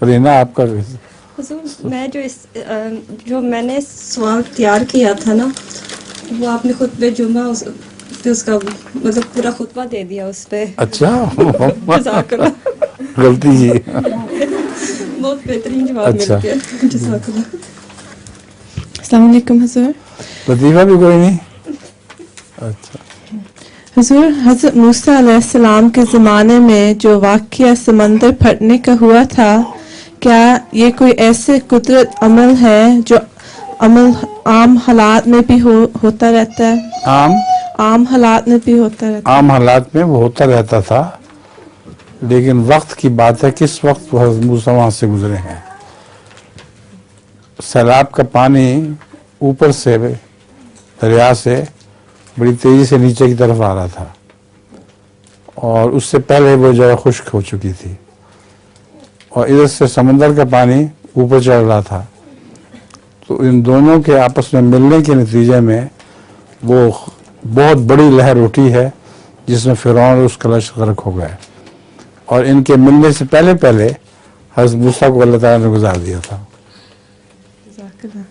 फरीना आपका हुजूर मैं जो मैंने सवाल तैयार किया था ना वो आपने खुतबे जुमा पे उसका मतलब पूरा खुतबा दे दिया उस पे। अच्छा जज़ाकल्लाह। गलती की बहुत बेहतरीन जवाब मिल अच्छा गया। जज़ाकल्लाह। अस्सलाम वालेकुम हुजूर। लतीफ़ा भी कोई नहीं अच्छा हुजूर हज़रत मूसा अलैहिस्सलाम के ज़माने में जो वाक़या समंदर फटने का हुआ था, क्या ये कोई ऐसे कुदरत अमल है जो अमल आम हालात में भी होता रहता है? आम हालात में भी होता रहता है? आम हालात में वो होता रहता था, लेकिन वक्त की बात है किस वक्त वो हज़रत मूसा वहाँ से गुजरे हैं। सैलाब का पानी ऊपर से दरिया से बड़ी तेज़ी से नीचे की तरफ आ रहा था और उससे पहले वो जगह खुश्क हो चुकी थी और इधर से समंदर का पानी ऊपर चढ़ रहा था। तो इन दोनों के आपस में मिलने के नतीजे में वो बहुत बड़ी लहर उठी है जिसमें फिरौन और उसका लश्कर गर्क हो गए और इनके मिलने से पहले पहले हज़रत मूसा को अल्लाह ताला ने गुजार दिया था। जज़ाकल्लाह।